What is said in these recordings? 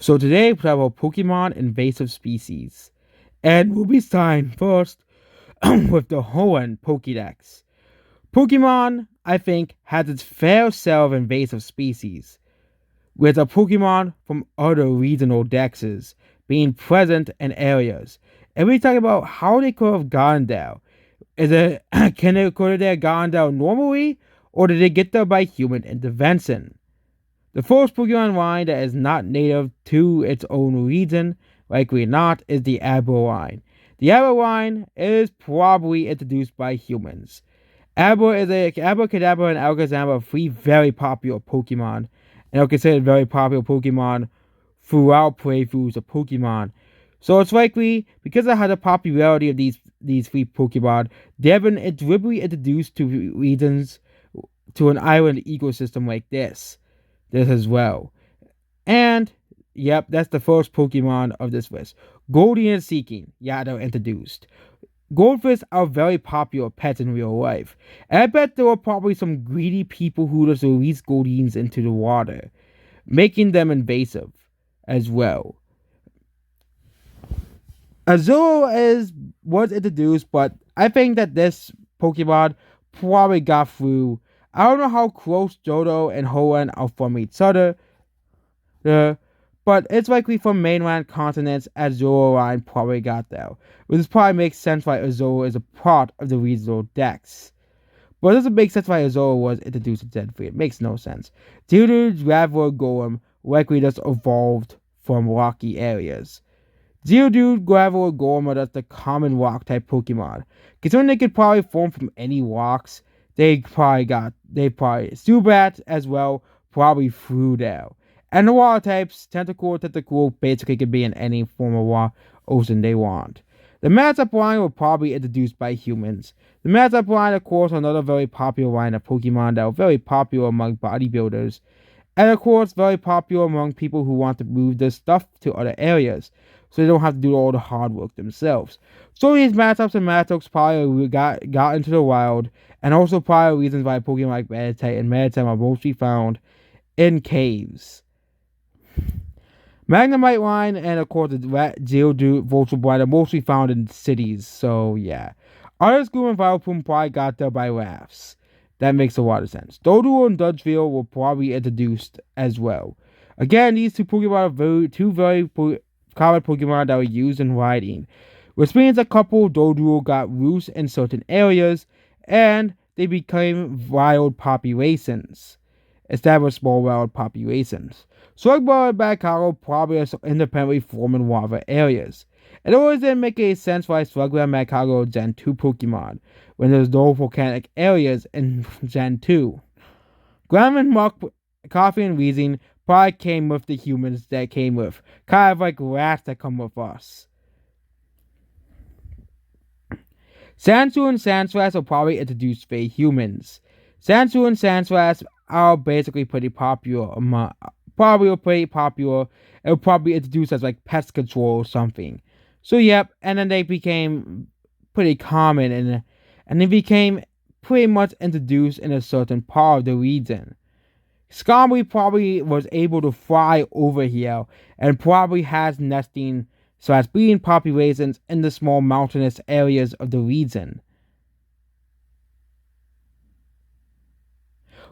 So today we have about Pokemon invasive species. And we'll be starting first with the Hoenn Pokédex. Pokemon, I think, has its fair share of invasive species, with a Pokemon from other regional dexes being present in areas. And we talk about how they could have gotten there. Could they have gotten there normally, or did they get there by human intervention? The first Pokemon line that is not native to its own region, likely not, is the Abra line. The Abra line is probably introduced by humans. Abracadabra and Alakazam are three very popular Pokemon, and are considered very popular Pokemon throughout playthroughs of Pokemon. So it's likely, because of how the popularity of these three Pokemon, they have been deliberately introduced to regions, to an island ecosystem like this as well. And, yep, that's the first Pokemon of this list. Goldeen and Seeking, yeah, they're introduced. Goldfish are very popular pets in real life. And I bet there were probably some greedy people who just released Goldeens into the water, making them invasive as well. Azuro was introduced, but I think that this Pokemon probably got through. I don't know how close Johto and Hoenn are from each other, but it's likely from mainland continents as Azuro line probably got there. Which probably makes sense why Azuro is a part of the regional dex. But it doesn't make sense why Azuro was introduced in Gen 3. It makes no sense. Geodude, Graveler, Golem likely just evolved from rocky areas. Geodude, Graveler, Golem are just the common rock type Pokemon. Considering they could probably form from any rocks, Zubat as well, probably through there. And the water types, Tentacool, basically could be in any form of ocean they want. The Matchup line were probably introduced by humans. The Matchup line, of course, are another very popular line of Pokemon that are very popular among bodybuilders. And of course, very popular among people who want to move their stuff to other areas, so they don't have to do all the hard work themselves. So these Matchups and Matchups probably got into the wild, and also probably reasons why Pokemon like Meditite and Meditite are mostly found in caves. Magnemite line and of course the Geodude, Voltobite are mostly found in cities, so yeah. Articuno and Vileplume probably got there by rafts. That makes a lot of sense. Doduo and Dugtrio were probably introduced as well. Again, these two Pokemon are two very common Pokemon that were used in riding, which means a couple of Doduo got roots in certain areas, and they became wild populations. Established small wild populations. Slugma and Magcargo probably are independently forming lava areas. It always didn't make any sense why Slugma and Magcargo are Gen 2 Pokemon, when there's no volcanic areas in Gen 2. Graham and Muck, Coffee and Wheezing probably came with the humans that came with, kind of like rats that come with us. Sandshrew and Sandslash are probably introduced by humans. Sandshrew and Sandslash are basically pretty popular and probably introduced as like pest control or something. So yep, and then they became pretty common and they became pretty much introduced in a certain part of the region. Skarmory probably was able to fly over here and probably has nesting / breeding populations in the small mountainous areas of the region.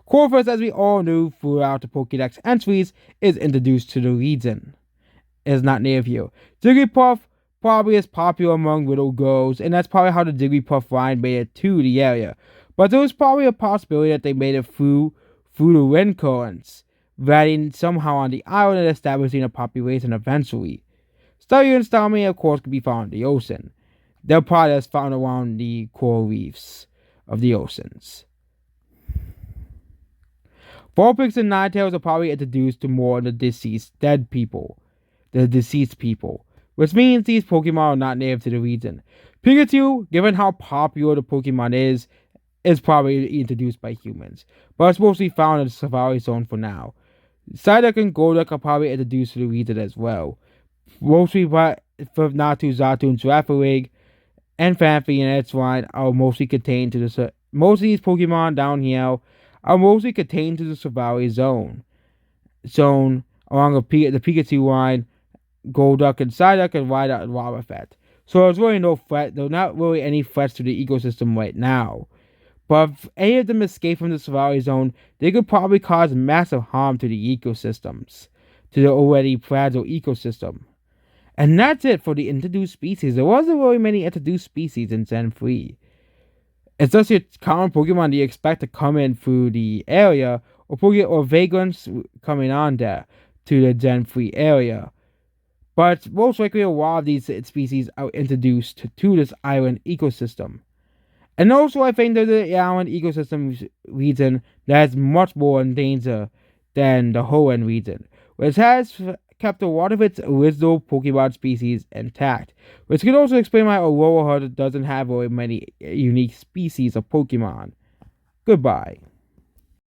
Corvus, as we all knew throughout the Pokédex entries, is introduced to the region. It is not native here. Jigglypuff probably is popular among little girls, and that's probably how the Jigglypuff line made it to the area. But there was probably a possibility that they made it through the wind currents, landing somehow on the island and establishing a population eventually. Staryu and Starmie, of course, could be found in the ocean. They're probably just found around the coral reefs of the oceans. Vulpix and Ninetales are probably introduced to more of the deceased people, which means these Pokemon are not native to the region. Pikachu, given how popular the Pokemon is probably introduced by humans, but it's mostly found in the Safari Zone for now. Psyduck and Golduck are probably introduced to the region as well, mostly by Natu, Xatu, and Girafarig, and Phanpy and its line are mostly contained to the. Most of these Pokemon down here are mostly contained to the Safari Zone along with the Pikachu line, Golduck and Psyduck, and Wyduck and Wobbuffet. So there's really no threat. There's not really any threats to the ecosystem right now. But if any of them escape from the Savari Zone, they could probably cause massive harm to the ecosystems, to the already fragile ecosystem. And that's it for the introduced species. There wasn't really many introduced species in Gen 3. It's just your common Pokemon that you expect to come in through the area, or vagrants coming on there to the Gen 3 area. But most likely a lot of these species are introduced to this island ecosystem. And also, I think that the island ecosystem region that is much more in danger than the Hoenn region, which has kept a lot of its original Pokemon species intact, which could also explain why Aurora doesn't have very many unique species of Pokemon. Goodbye.